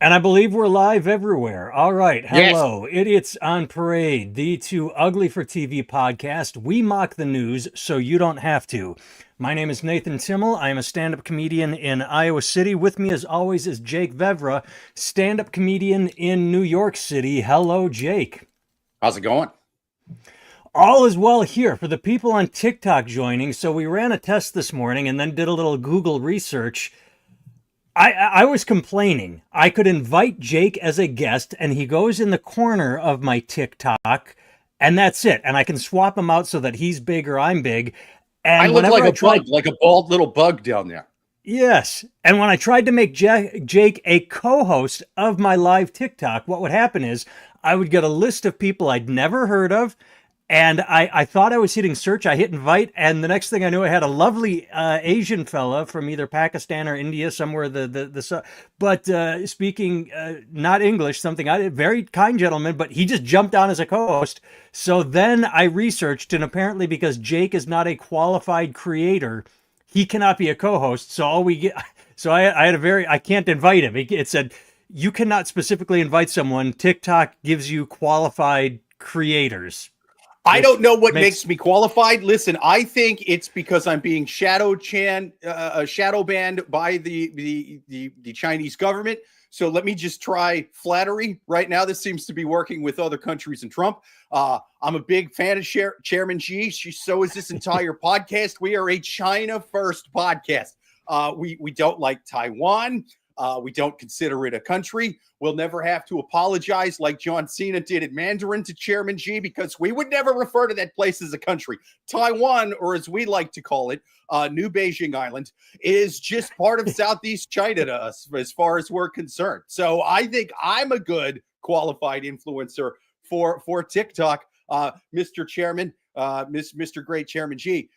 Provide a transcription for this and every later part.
And I believe we're live everywhere. All right. Yes. Hello. Idiots on Parade, the Too Ugly for TV podcast. We mock the news so you don't have to. My name is Nathan Timmel. I am a stand up comedian in Iowa City. With me, as always, is Jake Vevra, stand up comedian in New York City. Hello, Jake. How's it going? All is well here for the people on TikTok joining. So, we ran a test this morning and then did a little Google research. I was complaining. I could invite Jake as a guest, and he goes in the corner of my TikTok, and that's it. And I can swap him out so that he's big or I'm big. I And look whenever like I a tried, bug, like a bald little bug down there. yes. And when I tried to make Jake a co-host of my live TikTok, what would happen is I would get a list of people I'd never heard of. And I thought I was hitting search. I hit invite, and the next thing I knew, I had a lovely Asian fella from either Pakistan or India, somewhere but speaking not English, very kind gentleman, but he just jumped on as a co-host. So then I researched, and apparently because Jake is not a qualified creator, he cannot be a co-host. So all we get, so I had I can't invite him. It said you cannot specifically invite someone. TikTok gives you qualified creators. I don't know what makes me qualified. Listen, I think it's because I'm being shadow banned by the Chinese government. So let me just try flattery right now. This seems to be working with other countries and Trump. I'm a big fan of Chairman Xi. So is this entire podcast. We are a China first podcast. We don't like Taiwan. We don't consider it a country. We'll never have to apologize like John Cena did in Mandarin to Chairman Xi, because we would never refer to that place as a country. Taiwan, or as we like to call it, New Beijing Island, is just part of Southeast China to us as far as we're concerned. So I think I'm a good qualified influencer for TikTok. Mr. Chairman, Mr. Great Chairman Xi,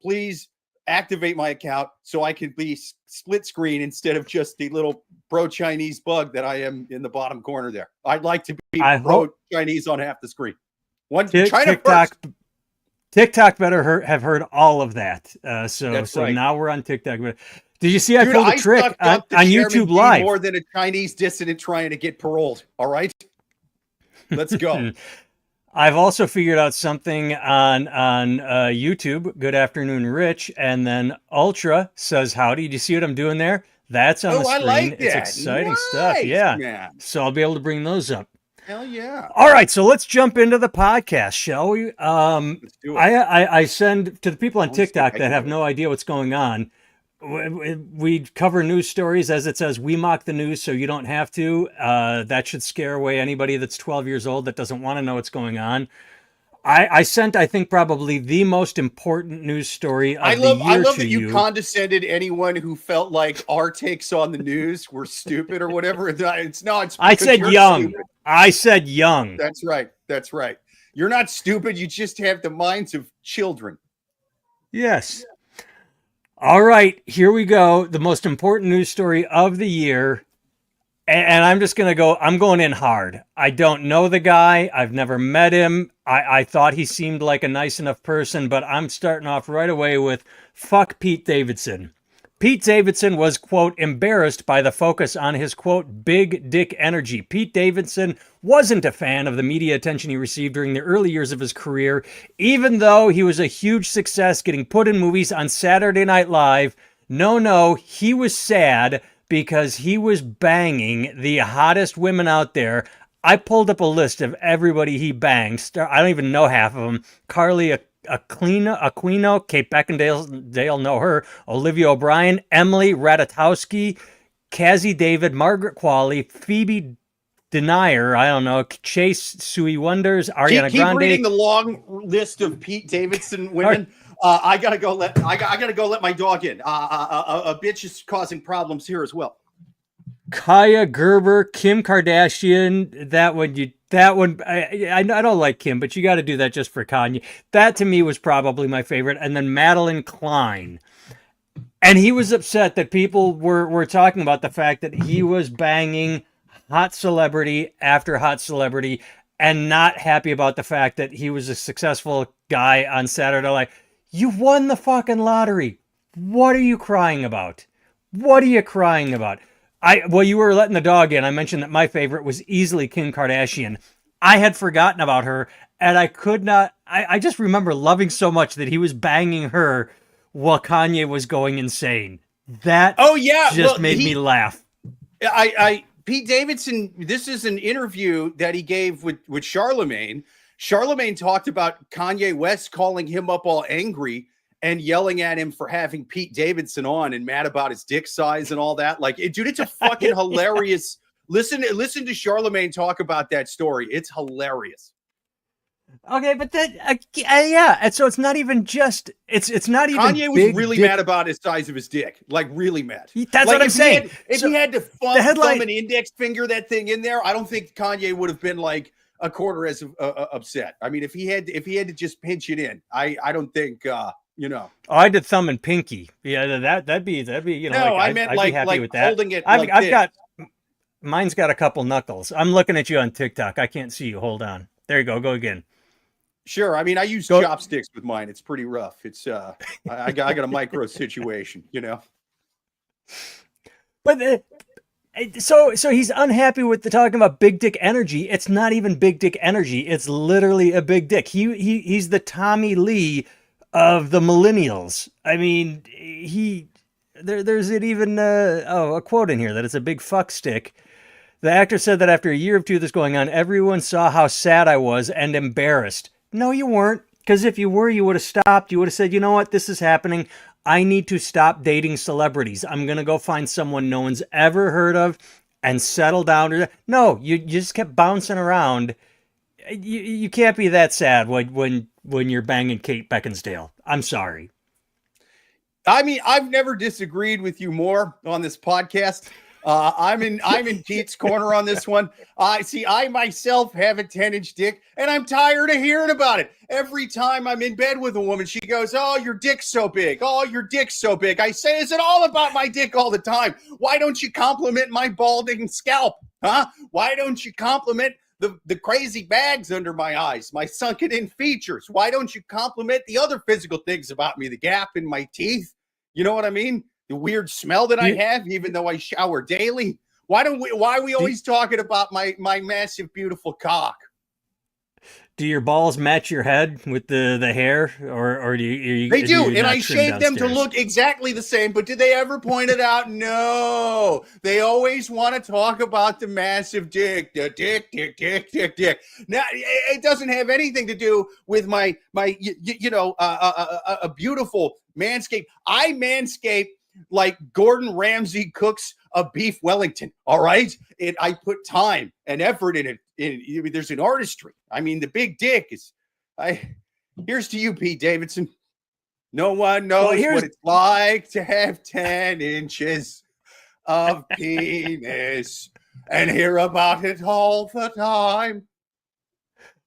please activate my account so I can be split screen instead of just the little pro-Chinese bug that I am in the bottom corner there. I'd like to be pro-Chinese on half the screen. TikTok better have heard all of that. So right. Now we're on TikTok. Did you see I pulled a trick on YouTube Live? More than a Chinese dissident trying to get paroled. All right, let's go. I've also figured out something on YouTube. Good afternoon, Rich. And then Ultra says howdy. Do you see what I'm doing there? That's on the screen. I like that. It's exciting stuff. Yeah. Man. So I'll be able to bring those up. Hell yeah. All right. So let's jump into the podcast, shall we? Let's do it. I send to the people on TikTok that have no idea what's going on. We cover news stories as it says, we mock the news so you don't have to. That should scare away anybody that's 12 years old that doesn't want to know what's going on. I sent, I think, probably the most important news story of the year. I love that you condescended anyone who felt like our takes on the news were stupid or whatever. I said young. Stupid. I said young. That's right. That's right. You're not stupid. You just have the minds of children. Yes. All right, here we go. The most important news story of the year. And I'm just going to go, I'm going in hard. I don't know the guy. I've never met him. I thought he seemed like a nice enough person, but I'm starting off right away with fuck Pete Davidson. Pete Davidson was, quote, embarrassed by the focus on his, quote, big dick energy. Pete Davidson wasn't a fan of the media attention he received during the early years of his career, even though he was a huge success getting put in movies on Saturday Night Live. No, he was sad because he was banging the hottest women out there. I pulled up a list of everybody he banged. I don't even know half of them. Carly Aquino, Kate Beckinsale, know her, Olivia O'Brien, Emily Ratajkowski, Cassie David, Margaret Qualley, Phoebe Denier, I don't know, Chase Sui Wonders, Ariana Grande. Keep reading the long list of Pete Davidson women. I gotta go let my dog in. A bitch is causing problems here as well. Kaya Gerber, Kim Kardashian, that one, I don't like Kim, but you got to do that just for Kanye. That to me was probably my favorite. And then Madeline Klein. And he was upset that people were talking about the fact that he was banging hot celebrity after hot celebrity and not happy about the fact that he was a successful guy on Saturday Night Live. You won the fucking lottery. What are you crying about? What are you crying about? Well, you were letting the dog in. I mentioned that my favorite was easily Kim Kardashian. I had forgotten about her, and I could not. I just remember loving so much that he was banging her while Kanye was going insane. That Oh yeah, just made me laugh. Pete Davidson. This is an interview that he gave with Charlemagne. Charlemagne talked about Kanye West calling him up all angry and yelling at him for having Pete Davidson on and mad about his dick size and all that. Like, dude, it's a fucking hilarious. Listen to Charlemagne talk about that story. It's hilarious. Okay, but that yeah, and so it's not even just it's not even. Kanye was really mad about his size of his dick, like really mad. That's like, what I'm saying. If he had to thumb an index finger that thing in there, I don't think Kanye would have been like a quarter as upset. I mean, if he had to just pinch it in, I don't think. Oh, I did thumb and pinky. Yeah, that'd be. No, I meant I'd be happy with that. Holding it. I've got. Mine's got a couple knuckles. I'm looking at you on TikTok. I can't see you. Hold on. There you go. Go again. Sure. I mean, I use chopsticks with mine. It's pretty rough. It's I got a micro situation, But so he's unhappy with the talking about big dick energy. It's not even big dick energy. It's literally a big dick. He's the Tommy Lee of the millennials. I mean, there's even a quote in here that it's a big fuck stick. The actor said that after a year or two of this going on, everyone saw how sad I was and embarrassed. No, you weren't. Because if you were, you would have stopped. You would have said, you know what? This is happening. I need to stop dating celebrities. I'm going to go find someone no one's ever heard of and settle down. No, you just kept bouncing around. You can't be that sad when you're banging Kate Beckinsale. I'm sorry. I mean, I've never disagreed with you more on this podcast. I'm in Pete's corner on this one. I myself have a 10-inch dick, and I'm tired of hearing about it. Every time I'm in bed with a woman, she goes, "Oh, your dick's so big. Oh, your dick's so big." I say, "Is it all about my dick all the time? Why don't you compliment my balding scalp? Huh? Why don't you compliment the crazy bags under my eyes, my sunken in features? Why don't you compliment the other physical things about me, the gap in my teeth? You know what I mean? The weird smell that I have, even though I shower daily. Why are we always talking about my massive, beautiful cock?" Do your balls match your head with the hair, or do you? They do, and I shave them to look exactly the same. But did they ever point it out? No. They always want to talk about the massive dick, the dick. Now, it doesn't have anything to do with my a beautiful manscape. I manscape like Gordon Ramsay cooks a beef Wellington. All right. And I put time and effort in it. There's an artistry. I mean, the big dick is, here's to you, Pete Davidson. No one knows what it's like to have 10 inches of penis and hear about it all the time.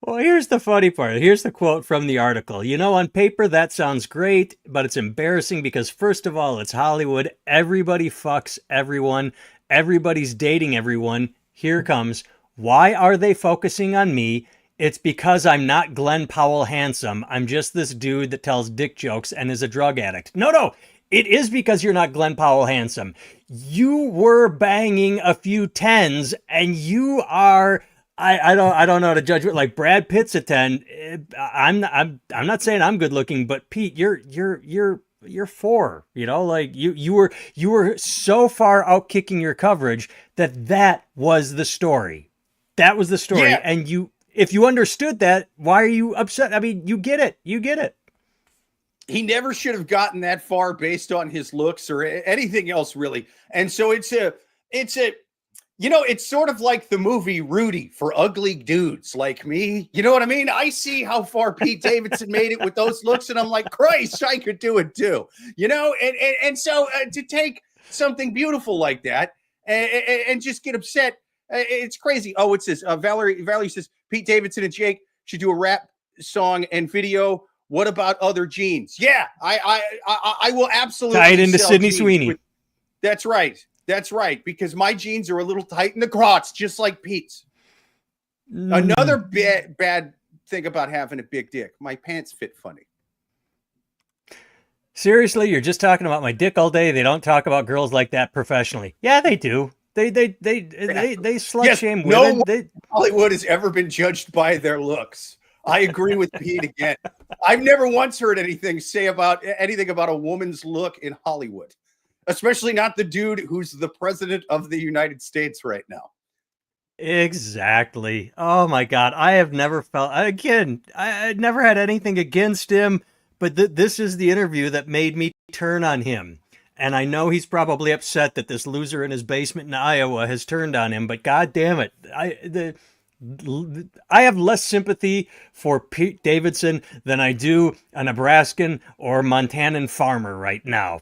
Well, here's the funny part. Here's the quote from the article. On paper, that sounds great, but it's embarrassing because, first of all, it's Hollywood. Everybody fucks everyone. Everybody's dating everyone. Here comes. Why are they focusing on me? It's because I'm not Glenn Powell handsome. I'm just this dude that tells dick jokes and is a drug addict. No. It is because you're not Glenn Powell handsome. You were banging a few 10s, and you are... I don't know how to judge it. Like Brad Pitt's a 10. I'm not saying I'm good looking, but Pete, you're 4. Like you were so far out kicking your coverage that was the story. That was the story. Yeah. And if you understood that, why are you upset? I mean, you get it. He never should have gotten that far based on his looks or anything else, really. And so it's sort of like the movie Rudy for ugly dudes like me. You know what I mean? I see how far Pete Davidson made it with those looks, and I'm like, Christ, I could do it too. And so to take something beautiful like that and just get upset, it's crazy. Oh, it says Valerie says Pete Davidson and Jake should do a rap song and video. What about other jeans? Yeah, I will absolutely tie it into Sydney Sweeney. That's right. That's right, because my jeans are a little tight in the crotch, just like Pete's. Another bad thing about having a big dick, my pants fit funny. Seriously, you're just talking about my dick all day. They don't talk about girls like that professionally. Yeah, they do. They slut Yes, shame no women. one in Hollywood has ever been judged by their looks. I agree with Pete again. I've never once heard anything about a woman's look in Hollywood, especially not the dude who's the president of the United States right now. Exactly. Oh my God. I have never felt, again, I never had anything against him, but this is the interview that made me turn on him. And I know he's probably upset that this loser in his basement in Iowa has turned on him, but God damn it. I have less sympathy for Pete Davidson than I do a Nebraskan or Montanan farmer right now.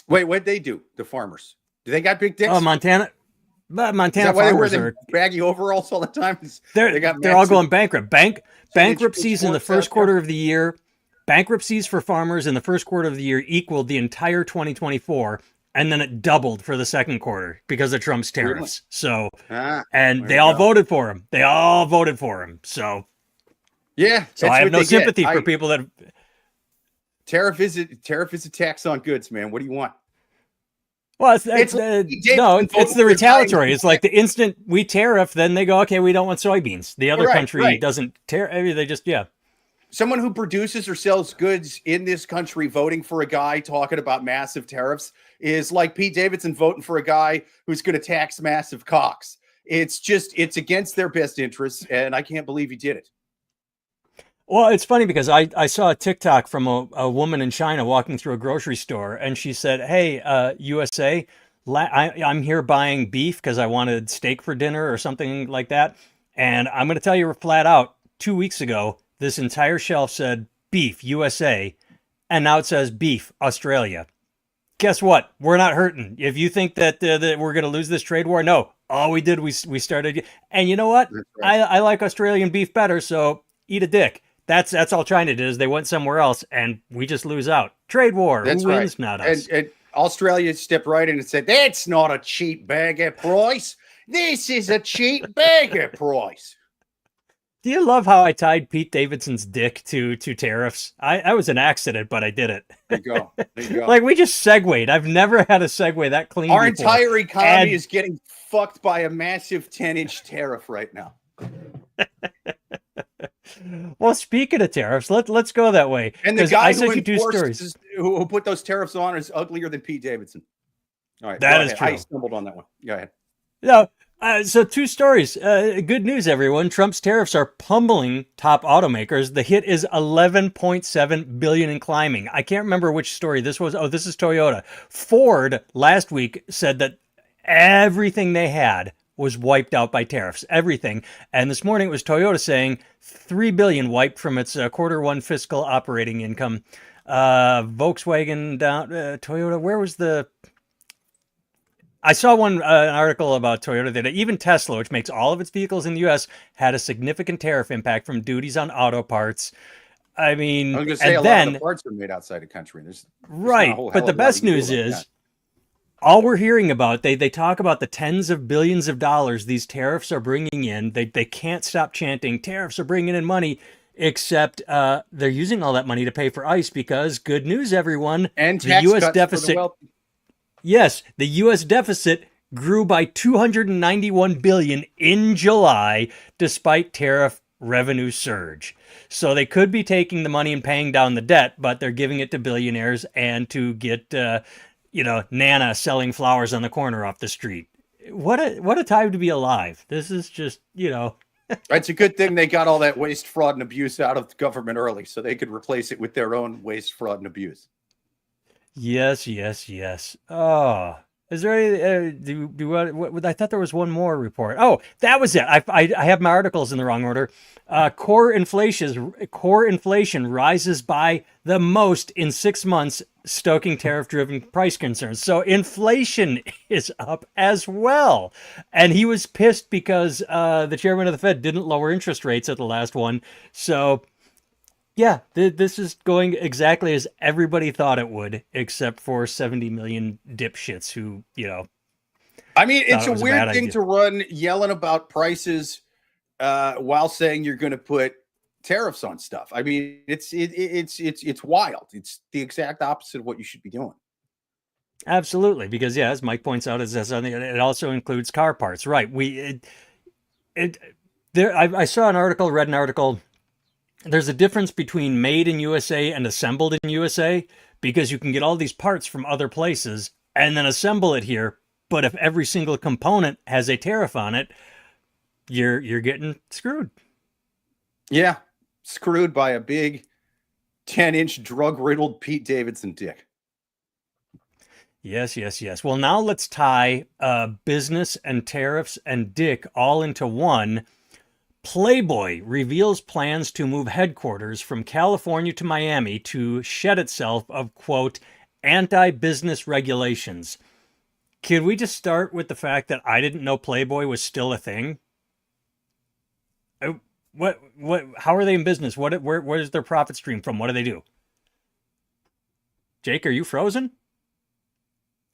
Wait, what'd they do? The farmers? Do they got big dicks? Oh, Montana. But Montana farmers are baggy overalls all the time. They're all going bankrupt. Bankruptcies in the first quarter of the year. Bankruptcies for farmers in the first quarter of the year equaled the entire 2024, and then it doubled for the second quarter because of Trump's tariffs. So, and they all voted for him. They all voted for him. So, yeah. So I have no sympathy for people that tariff is a tax on goods, man. What do you want? Well, it's the retaliatory. It's like the instant we tariff, then they go, okay, we don't want soybeans. The other country doesn't tariff. I mean, they just, Someone who produces or sells goods in this country voting for a guy talking about massive tariffs is like Pete Davidson voting for a guy who's going to tax massive cocks. It's against their best interests, and I can't believe he did it. Well, it's funny because I saw a TikTok from a woman in China walking through a grocery store, and she said, hey, USA, I'm here buying beef because I wanted steak for dinner or something like that. And I'm going to tell you flat out, 2 weeks ago, this entire shelf said beef, USA, and now it says beef, Australia. Guess what? We're not hurting. If you think that we're going to lose this trade war, no. All we did, we started. And you know what? Right. I like Australian beef better, so eat a dick. That's all China did is they went somewhere else, and we just lose out. Trade war. Who wins? Not us. And Australia stepped right in and said, that's not a cheap burger price. This is a cheap burger price. Do you love how I tied Pete Davidson's dick to tariffs? I was an accident, but I did it. There you go. Like, we just segued. I've never had a segue that clean Our before. entire economy is getting fucked by a massive 10-inch tariff right now. Well, speaking of tariffs, let's go that way. And the guy who put those tariffs on is uglier than Pete Davidson. All right, that is true. I stumbled on that one. Go ahead. No, so two stories. Good news, everyone. Trump's tariffs are pummeling top automakers. The hit is $11.7 billion and climbing. I can't remember which story this was. Oh, this is Toyota. Ford last week said that everything they had was wiped out by tariffs, everything. And this morning it was Toyota saying $3 billion wiped from its quarter one fiscal operating income. Volkswagen down, Toyota. Where was the? I saw an article about Toyota that even Tesla, which makes all of its vehicles in the U.S., had a significant tariff impact from duties on auto parts. I mean, I was going to say a lot of the parts are made outside the country. There's right, but the best news is. All we're hearing about, they talk about the tens of billions of dollars these tariffs are bringing in. They can't stop chanting, tariffs are bringing in money, except they're using all that money to pay for ICE because, good news, everyone, and the U.S. deficit. Yes, the U.S. deficit grew by $291 billion in July, despite tariff revenue surge. So they could be taking the money and paying down the debt, but they're giving it to billionaires and to get... Nana selling flowers on the corner off the street. What a time to be alive. This is just, It's a good thing they got all that waste, fraud, and abuse out of the government early so they could replace it with their own waste, fraud, and abuse. Yes. Oh, is there any, I thought there was one more report. Oh, that was it. I have my articles in the wrong order. Core inflation rises by the most in 6 months, stoking tariff-driven price concerns. So inflation is up as well. And he was pissed because the chairman of the Fed didn't lower interest rates at the last one. So, yeah, this is going exactly as everybody thought it would, except for 70 million dipshits who, I mean, it's a weird thing to run yelling about prices while saying you're going to put tariffs on stuff. I mean, it's wild. It's the exact opposite of what you should be doing. Absolutely, because yeah, as Mike points out, it also includes car parts, right? It there. I saw an article, read an article. There's a difference between made in USA and assembled in USA because you can get all these parts from other places and then assemble it here. But if every single component has a tariff on it, you're getting screwed. Yeah, screwed by a big 10-inch drug-riddled Pete Davidson dick. Yes, yes, yes. Well, now let's tie business and tariffs and dick all into one. Playboy reveals plans to move headquarters from California to Miami to shed itself of, quote, anti business regulations. Could we just start with the fact that I didn't know Playboy was still a thing? How are they in business? Where's their profit stream from? What do they do? Jake, are you frozen?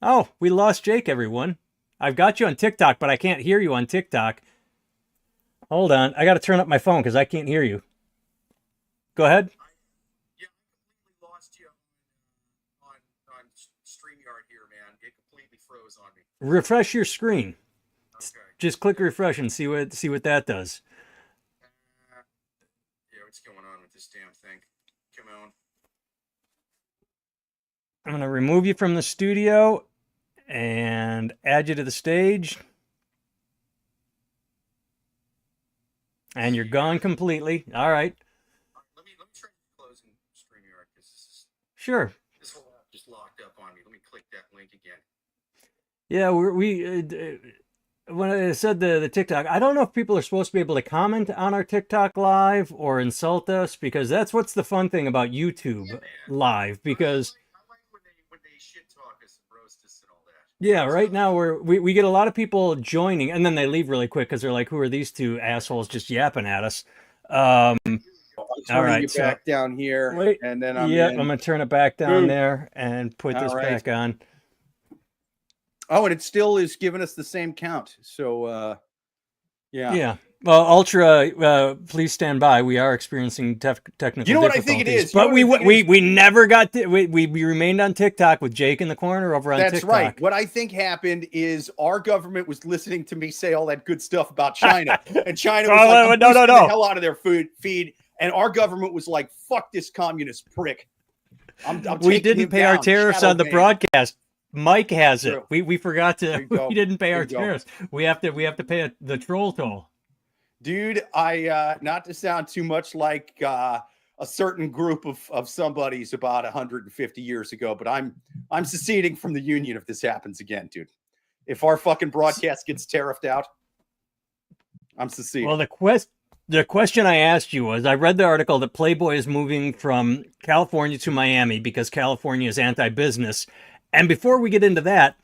Oh, we lost Jake, everyone. I've got you on TikTok, but I can't hear you on TikTok. Hold on. I got to turn up my phone because I can't hear you. Go ahead. Yeah, I completely lost you on StreamYard here, man. It completely froze on me. Refresh your screen. Okay. Just click refresh and see what that does. Yeah, what's going on with this damn thing? Come on. I'm going to remove you from the studio and add you to the stage. And you're gone completely. All right. Let me try closing StreamYard because Sure. this whole app just locked up on me. Let me click that link again. Yeah, when I said the TikTok, I don't know if people are supposed to be able to comment on our TikTok live or insult us because that's what's the fun thing about YouTube live because I like when they shit talk us and roast us and all that. yeah, right now we get a lot of people joining and then they leave really quick because they're like, who are these two assholes just yapping at us? I'm All turning right, you so back down here, wait, and then I'm yep, in. I'm gonna turn it back down Boom. there and put All this right. back on. Oh, and it still is giving us the same count. So, yeah. Yeah. Well, Ultra, please stand by. We are experiencing technical You know what I difficulties, think it is? but we never got to, we remained on TikTok with Jake in the corner over on That's TikTok. right. What I think happened is our government was listening to me say all that good stuff about China, and China was like, I'm boosting the hell out of their food feed, and our government was like, "Fuck this communist prick." We didn't pay our tariffs on the broadcast. Mike has it. We forgot to. We didn't pay our tariffs. We have to pay the troll toll. Dude, I not to sound too much like a certain group of somebody's about 150 years ago, but I'm seceding from the union if this happens again, dude. If our fucking broadcast gets tariffed out, I'm seceding. Well, the question I asked you was, I read the article that Playboy is moving from California to Miami because California is anti-business. And before we get into that,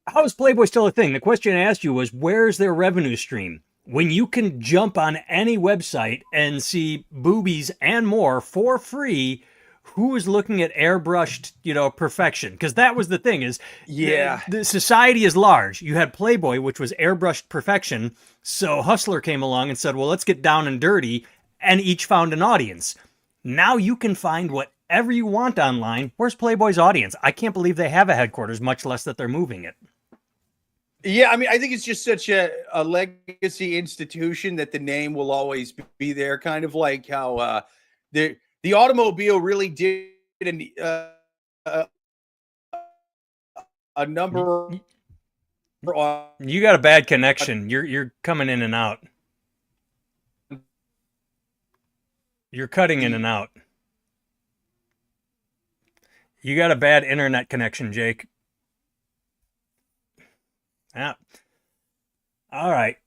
how is Playboy still a thing? The question I asked you was, where's their revenue stream? When you can jump on any website and see boobies and more for free, who is looking at airbrushed, perfection? Because that was the thing is, the society is large. You had Playboy, which was airbrushed perfection. So Hustler came along and said, well, let's get down and dirty, and each found an audience. Now you can find whatever you want online. Where's Playboy's audience? I can't believe they have a headquarters, much less that they're moving it. Yeah, I mean, I think it's just such a legacy institution that the name will always be there. Kind of like how the automobile really did a number. You got a bad connection. You're coming in and out. You're cutting in and out. You got a bad internet connection, Jake. Yeah. All right.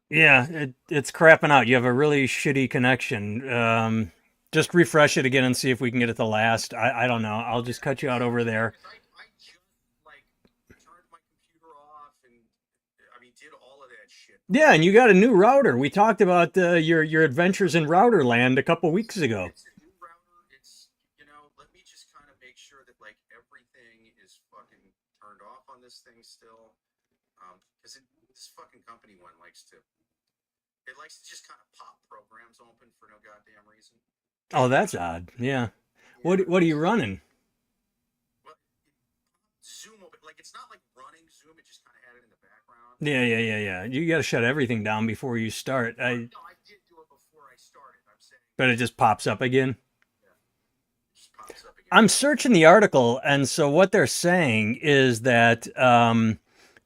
Yeah, it's crapping out. You have a really shitty connection. Just refresh it again and see if we can get it to last. I don't know. I'll just cut you out over there. I just turned my computer off and did all of that shit. Yeah, and you got a new router. We talked about your adventures in router land a couple weeks ago. It's a new router. It's let me just kind of make sure that everything is fucking turned off on this thing still. Because this fucking company one likes to It likes to just kind of pop programs open for no goddamn reason. Oh, that's odd. Yeah. Yeah. What are you running? Well, Zoom open, like it's not like running Zoom. It just kind of had it in the background. Yeah. You got to shut everything down before you start. No, I did do it before I started. I'm saying, But it just pops up again. yeah, it just pops up again. I'm searching the article, and so what they're saying is that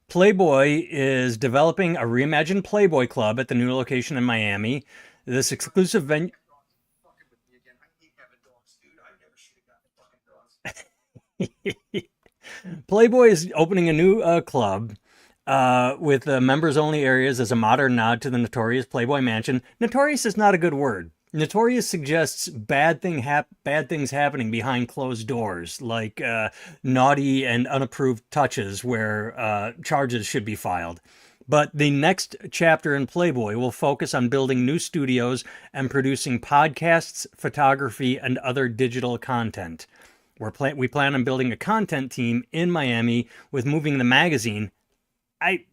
Playboy is developing a reimagined Playboy Club at the new location in Miami. This exclusive venue. Fucking with me again. I hate having dogs, dude. I never should have gotten fucking dogs. Playboy is opening a new club with members only areas as a modern nod to the notorious Playboy Mansion. Notorious is not a good word. Notorious suggests bad things happening behind closed doors, like naughty and unapproved touches where charges should be filed. But the next chapter in Playboy will focus on building new studios and producing podcasts, photography, and other digital content. We plan on building a content team in Miami with moving the magazine. We've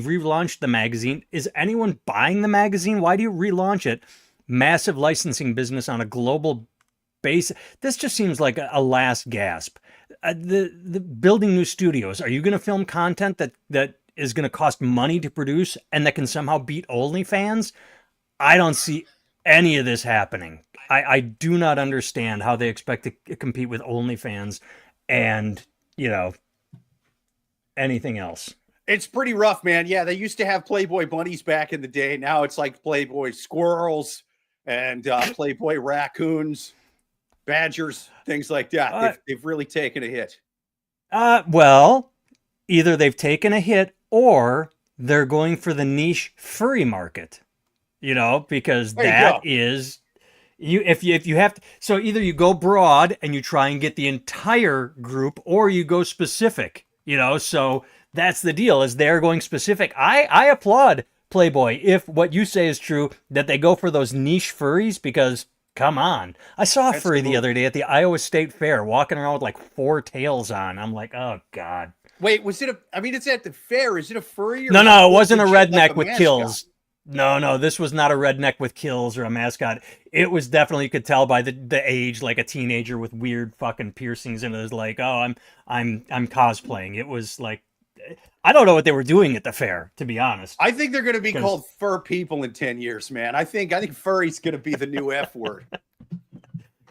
relaunched the magazine. Is anyone buying the magazine? Why do you relaunch it? Massive licensing business on a global base. This just seems like a last gasp. The building new studios. Are you going to film content that is going to cost money to produce and that can somehow beat OnlyFans? I don't see any of this happening. I do not understand how they expect to compete with OnlyFans and, anything else. It's pretty rough, man. Yeah, they used to have Playboy bunnies back in the day. Now it's like Playboy squirrels and Playboy raccoons, badgers, things like that. They've really taken a hit. Well, either they've taken a hit or they're going for the niche furry market. Because that is if you have to, so either you go broad and you try and get the entire group, or you go specific. So that's the deal, is they're going specific. I applaud Playboy if what you say is true, that they go for those niche furries, because come on. I saw a furry the other day at the Iowa State Fair walking around with like 4 tails on. I'm like, oh God. Wait, it's at the fair. Is it a furry? Or no, it wasn't a redneck with kills. No, this was not a redneck with kills or a mascot. It was definitely, you could tell by the age, like a teenager with weird fucking piercings, and it was like, oh, I'm cosplaying. It was like, I don't know what they were doing at the fair, to be honest. I think they're going to be called fur people in 10 years, man. I think furry's going to be the new F word.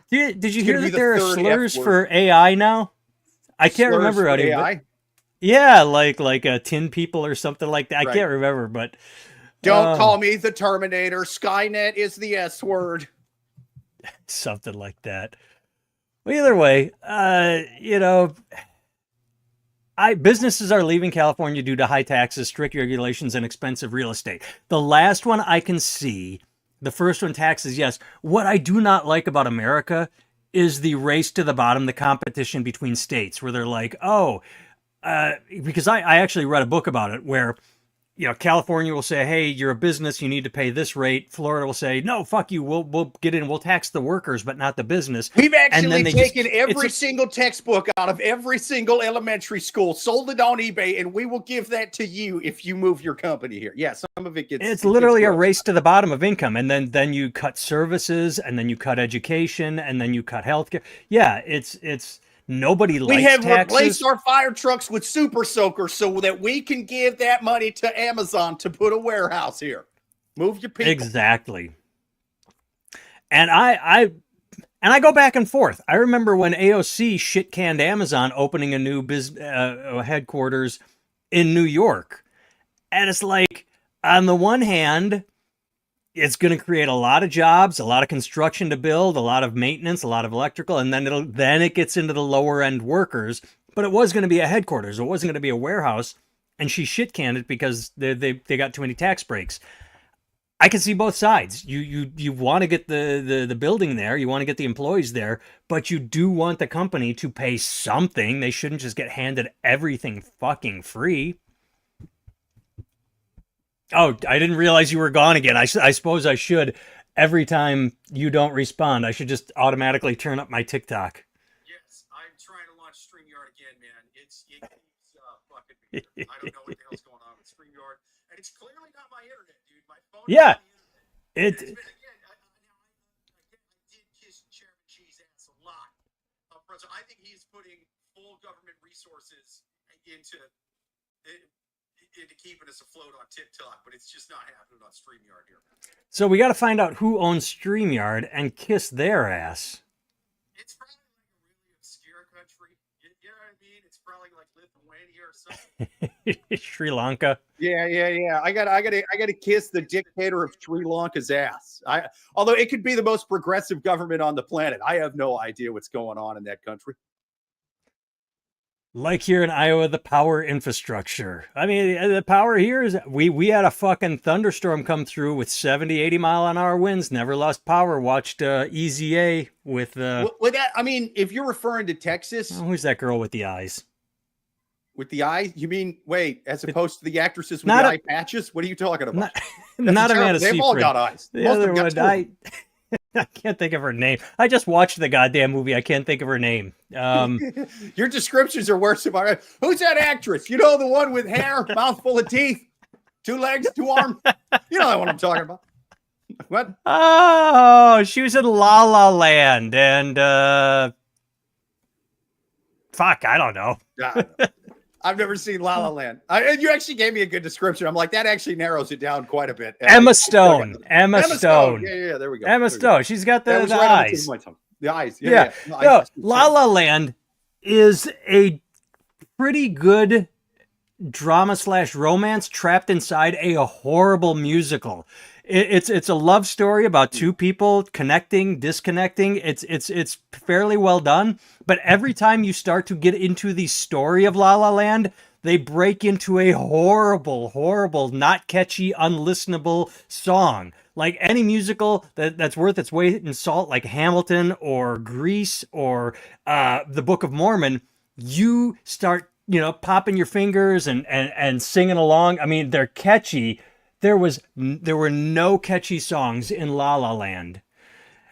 Did you hear that there are slurs for AI now? I can't remember how to. AI? Yeah, like a tin people or something like that. I can't remember, but don't call me the Terminator. Skynet is the S word. Something like that. Well, either way, businesses are leaving California due to high taxes, strict regulations, and expensive real estate. The last one I can see. The first one, taxes, yes. What I do not like about America is the race to the bottom, the competition between states, where they're like, because I actually read a book about it where, California will say, hey, you're a business, you need to pay this rate. Florida will say, no, fuck you, we'll get in, we'll tax the workers, but not the business. We've actually taken every single textbook out of every single elementary school, sold it on eBay, and we will give that to you if you move your company here. Yeah, some of it gets... It's literally a race to the bottom of income, and then you cut services, and then you cut education, and then you cut healthcare. Yeah, it's... Nobody likes taxes. We have replaced our fire trucks with super soakers so that we can give that money to Amazon to put a warehouse here. Move your people. Exactly. And I go back and forth. I remember when AOC shit-canned Amazon opening a new headquarters in New York. And it's like, on the one hand, it's going to create a lot of jobs, a lot of construction to build, a lot of maintenance, a lot of electrical, and then it gets into the lower end workers. But it was going to be a headquarters. It wasn't going to be a warehouse. And she shit-canned it because they got too many tax breaks. I can see both sides. You want to get the building there, you want to get the employees there, but you do want the company to pay something. They shouldn't just get handed everything fucking free. Oh, I didn't realize you were gone again. I suppose I should, every time you don't respond, I should just automatically turn up my TikTok. Yes, I'm trying to launch StreamYard again, man. It keeps fucking me. I don't know what the hell's going on with StreamYard. And it's clearly not my internet, dude. My Yeah, it. I did kiss Chairman Xi's ass a lot. I think he's putting full government resources into keeping us afloat on TikTok, but it's just not happening on StreamYard here. So we got to find out who owns StreamYard and kiss their ass. It's probably like a really obscure country. You know what I mean? It's probably like Lithuania or something. Sri Lanka. Yeah. I gotta kiss the dictator of Sri Lanka's ass. Although it could be the most progressive government on the planet. I have no idea what's going on in that country. Like here in Iowa, the power infrastructure. I mean, the power here is we had a fucking thunderstorm come through with 70, 80-mile-an-hour winds. Never lost power. Watched Easy A with I mean, if you're referring to Texas, who's that girl with the eyes? With the eyes? You mean as opposed to the actresses with the eye patches? What are you talking about? Not Amanda Seyfried. They've all got eyes. The other one, I can't think of her name. I just watched the goddamn movie. I can't think of her name. Your descriptions are worse. Who's that actress? You know, the one with hair, mouth full of teeth, 2 legs, 2 arms. You know what I'm talking about. What? Oh, she was in La La Land and fuck, I don't know. I've never seen La La Land. You actually gave me a good description. I'm like, that actually narrows it down quite a bit. Emma Stone. Emma Stone. Yeah, there we go. Emma Stone. She's got the eyes. The eyes. Yeah. No, La La Land is a pretty good drama/romance trapped inside a horrible musical. It's a love story about 2 people connecting, disconnecting. It's fairly well done, but every time you start to get into the story of La La Land, they break into a horrible, not catchy, unlistenable song. Like any musical that's worth its weight in salt, like Hamilton or Grease or The Book of Mormon, you start, popping your fingers and singing along. I mean, they're catchy. There were no catchy songs in La La Land,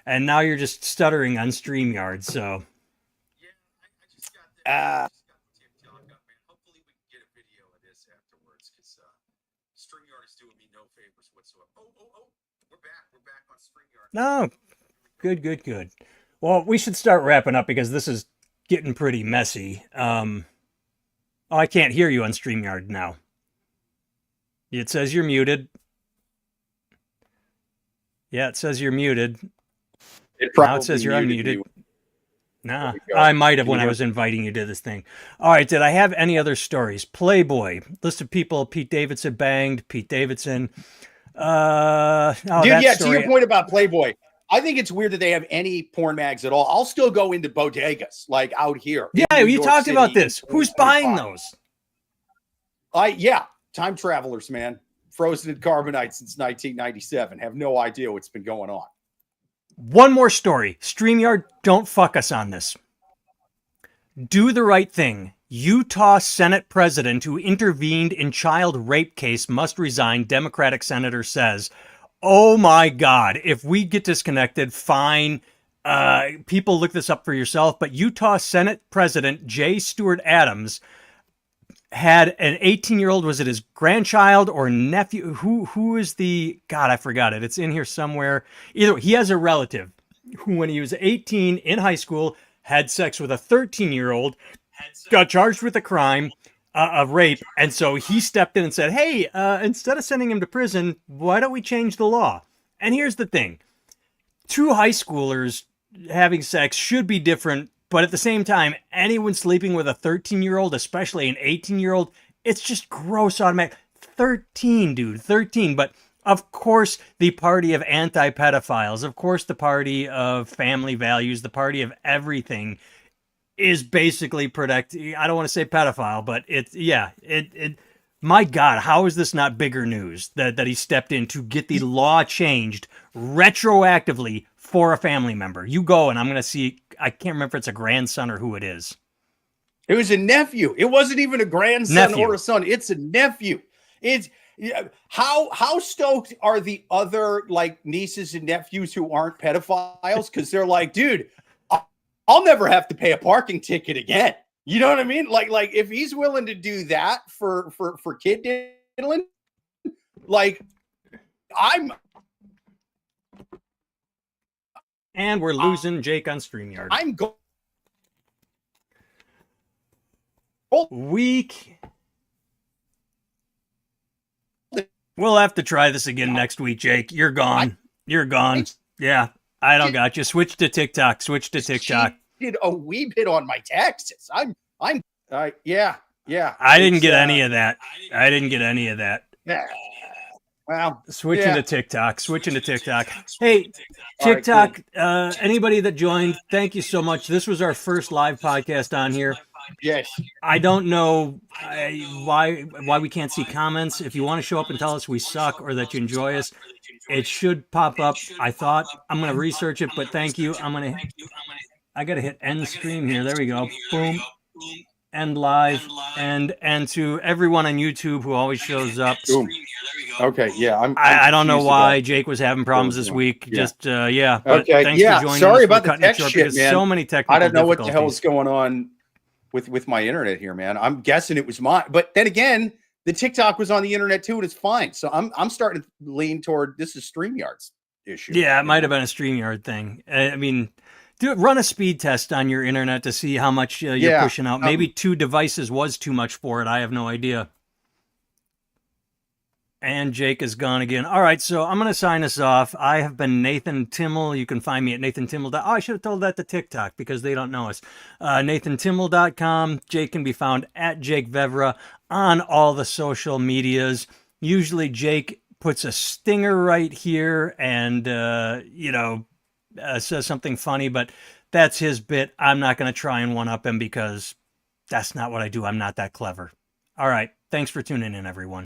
and now you're just stuttering on StreamYard. So, yeah, I just got that. TikTok up, man. Hopefully, we can get a video of this afterwards, because StreamYard is doing me no favors whatsoever. Oh, we're back on StreamYard. No, good. Well, we should start wrapping up because this is getting pretty messy. I can't hear you on StreamYard now. It says you're muted. Yeah, it says you're muted. Now it says you're unmuted. Nah, I might have when I was inviting you to this thing. All right, did I have any other stories? Playboy. List of people Pete Davidson banged. Pete Davidson. To your point about Playboy, I think it's weird that they have any porn mags at all. I'll still go into bodegas, like out here. Yeah, you talked about this. Who's buying those? Time travelers, man. Frozen in carbonite since 1997. Have no idea what's been going on. One more story. StreamYard, don't fuck us on this. Do the right thing. Utah Senate president who intervened in child rape case must resign, Democratic senator says. Oh my God. If we get disconnected, fine. People look this up for yourself. But Utah Senate President J. Stewart Adams had an 18-year-old, was it his grandchild or nephew? Who is the, God, I forgot it. It's in here somewhere. Either he has a relative who, when he was 18 in high school, had sex with a 13-year-old, got charged with a crime of rape. And so he stepped in and said, hey, instead of sending him to prison, why don't we change the law? And here's the thing. 2 high schoolers having sex should be different. But at the same time, anyone sleeping with a 13-year-old, especially an 18-year-old, it's just gross automatic. 13, dude, 13. But of course, the party of anti-pedophiles, of course, the party of family values, the party of everything is basically protecting. I don't want to say pedophile, but my God, how is this not bigger news that he stepped in to get the law changed retroactively for a family member? You go and I'm going to see. I can't remember if it's a grandson or who it is. It was a nephew. It wasn't even a grandson or a son. It's a nephew. It's how stoked are the other like nieces and nephews who aren't pedophiles? Because they're like, dude, I'll never have to pay a parking ticket again. You know what I mean? Like if he's willing to do that for kid diddling, like And we're losing Jake on StreamYard. Week. We'll have to try this again next week, Jake. You're gone. You're gone. Yeah, I don't got you. Switch to TikTok. Switch to TikTok. Did a wee bit on my taxes. Yeah. I didn't get any of that. I didn't get any of that. Yeah. Well, switching to TikTok. Hey, TikTok, anybody that joined, thank you so much. This was our first live podcast on here. Yes. I don't know why we can't see comments. If you want to show up and tell us we suck or that you enjoy us, it should pop up. I thought I'm going to research it, but thank you. I got to hit end stream here. There we go. Boom. End live. And to everyone on YouTube who always shows up. Boom. Okay, yeah. I don't know why Jake was having problems this week. Yeah. Just But okay. Thanks for joining Sorry us. about the tech shit, man. So many technical I don't know what the difficulties. hell is going on with my internet here, man. I'm guessing it was mine, but then again, the TikTok was on the internet too, and it's fine. So I'm starting to lean toward this is StreamYard's issue. Yeah, it might have been a StreamYard thing. I mean, run a speed test on your internet to see how much you're pushing out. Maybe 2 devices was too much for it. I have no idea. And Jake is gone again. All right, so I'm going to sign us off. I have been Nathan Timmel. You can find me at nathantimmel. Oh, I should have told that to TikTok because they don't know us. nathantimmel.com. Jake can be found at Jake Vevra on all the social medias. Usually Jake puts a stinger right here and, says something funny, but that's his bit. I'm not going to try and one-up him because that's not what I do. I'm not that clever. All right, thanks for tuning in, everyone.